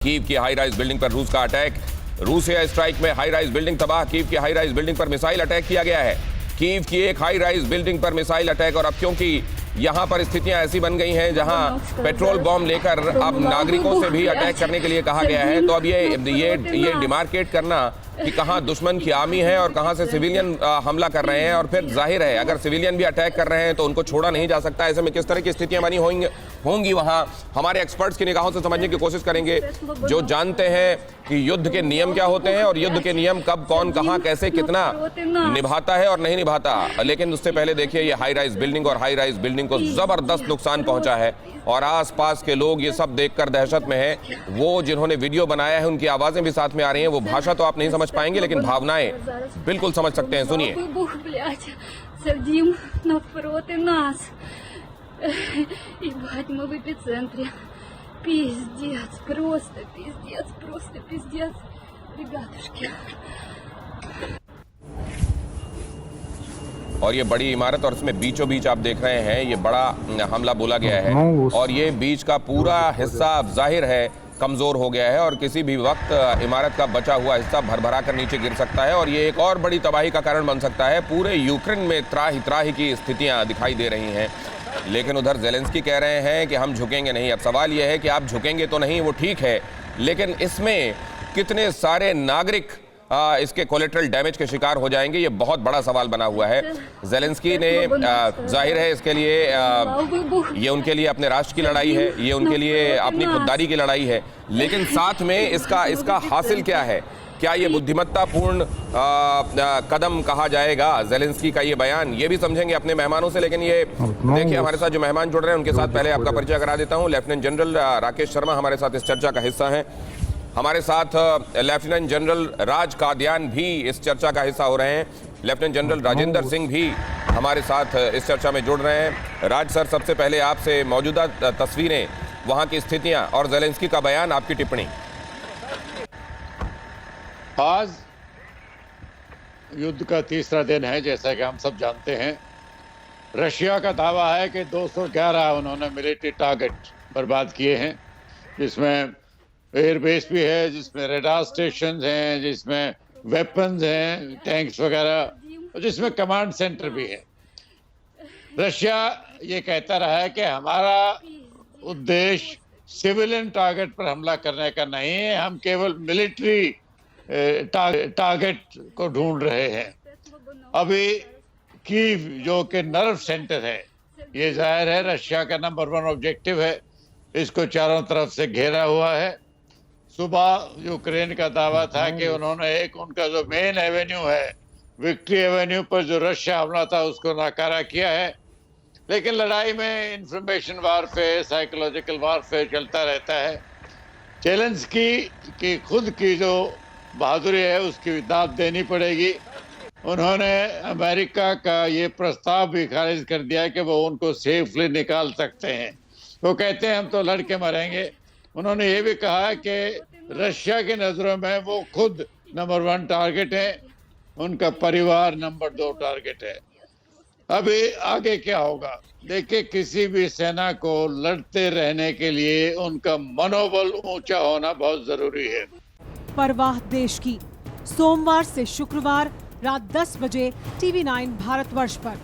Kyiv की high rise building पर रूस का अटैक। रूस एयर स्ट्राइक में हाई राइज बिल्डिंग तबाह। कीव की हाई राइज बिल्डिंग पर मिसाइल अटैक किया गया है। कीव की एक हाई राइज बिल्डिंग पर मिसाइल अटैक। और अब क्योंकि यहां पर स्थितियां ऐसी बन गई हैं जहां पेट्रोल बॉम्ब लेकर अब नागरिकों से भी अटैक करने के लिए कहा गया है, तो अब ये डिमार्केट करना कि कहां दुश्मन की आर्मी है और कहां से सिविलियन हमला कर रहे हैं, और फिर जाहिर है अगर सिविलियन भी अटैक कर रहे हैं तो उनको छोड़ा नहीं जा सकता। ऐसे में किस तरह की स्थितियां बनी होंगी वहां, हमारे एक्सपर्ट्स की निगाहों से समझने की कोशिश करेंगे, जो जानते हैं कि युद्ध के नियम क्या होते हैं और युद्ध के नियम कब कौन कहां कैसे कितना निभाता है और नहीं निभाता। लेकिन उससे पहले देखिए, ये हाई राइज बिल्डिंग और हाई राइज बिल्डिंग को जबरदस्त नुकसान पहुंचा है और आसपास के लोग ये सब देखकर दहशत में हैं। वो जिन्होंने वीडियो बनाया है उनकी आवाजें भी साथ में आ रही हैं। वो भाषा तो आप नहीं समझ पाएंगे लेकिन भावनाएं बिल्कुल समझ सकते हैं। सुनिए। और ये बड़ी इमारत और इसमें बीचों बीच आप देख रहे हैं ये बड़ा हमला बोला गया है और ये बीच का पूरा हिस्सा जाहिर है कमजोर हो गया है और किसी भी वक्त इमारत का बचा हुआ हिस्सा भरभरा कर नीचे गिर सकता है और ये एक और बड़ी तबाही का कारण बन सकता है। पूरे यूक्रेन में त्राही त्राही की स्थितियां दिखाई दे रही हैं, लेकिन उधर ज़ेलेंस्की कह रहे हैं कि हम झुकेंगे नहीं। अब सवाल यह है कि आप झुकेंगे तो नहीं, वो ठीक है, लेकिन इसमें कितने सारे नागरिक इसके कोलेट्रल डैमेज के शिकार हो जाएंगे, ये बहुत बड़ा सवाल बना हुआ है। ज़ेलेंस्की ने जाहिर है इसके लिए ये उनके लिए अपने राष्ट्र की लड़ाई है, ये उनके लिए अपनी खुददारी की लड़ाई है, लेकिन साथ में इसका हासिल क्या है? क्या ये बुद्धिमत्तापूर्ण कदम कहा जाएगा ज़ेलेंस्की का ये बयान? ये भी समझेंगे अपने मेहमानों से। लेकिन ये देखिए हमारे साथ जो मेहमान जुड़ रहे हैं उनके साथ पहले आपका परिचय करा देता हूँ। लेफ्टिनेंट जनरल राकेश शर्मा हमारे साथ इस चर्चा का हिस्सा हैं। हमारे साथ लेफ्टिनेंट जनरल राज कादियान भी इस चर्चा का हिस्सा हो रहे हैं। लेफ्टिनेंट जनरल राजेंद्र सिंह भी हमारे साथ इस चर्चा में जुड़ रहे हैं। राज सर, सबसे पहले आपसे मौजूदा तस्वीरें, वहां की स्थितियां और ज़ेलेंस्की का बयान, आपकी टिप्पणी। आज युद्ध का तीसरा दिन है, जैसा कि हम सब जानते हैं। रशिया का दावा है कि 211 उन्होंने मिलिट्री टारगेट बर्बाद किए हैं, जिसमें एयरबेस भी है, जिसमें रडार स्टेशन हैं, जिसमें वेपन्स हैं, टैंक्स वगैरह, और जिसमें कमांड सेंटर भी है। रशिया ये कहता रहा है कि हमारा उद्देश्य सिविलियन टारगेट पर हमला करने का नहीं है, हम केवल मिलिट्री टारगेट को ढूंढ रहे हैं। अभी कीव जो कि नर्व सेंटर है, ये जाहिर है रशिया का नंबर 1 ऑब्जेक्टिव है। इसको चारों तरफ से घेरा हुआ है। सुबह यूक्रेन का दावा था कि उन्होंने उनका जो मेन एवेन्यू है, विक्ट्री एवेन्यू पर जो रशिया हमला था, उसको नाकारा किया है। लेकिन लड़ाई में इंफॉर्मेशन वारफेयर, साइकोलॉजिकल वारफेयर चलता रहता है। ज़ेलेंस्की की खुद की जो बहादुरी है उसकी दाद देनी पड़ेगी। उन्होंने अमेरिका का ये प्रस्ताव भी खारिज कर दिया कि वो उनको सेफली निकाल सकते हैं। वो कहते हैं हम तो लड़के मरेंगे। उन्होंने ये भी कहा कि रशिया की नज़रों में वो खुद नंबर 1 टारगेट है, उनका परिवार नंबर 2 टारगेट है। अभी आगे क्या होगा देखिए, किसी भी सेना को लड़ते रहने के लिए उनका मनोबल ऊंचा होना बहुत जरूरी है। परवाह देश की, सोमवार से शुक्रवार रात 10 बजे TV9 भारतवर्ष पर।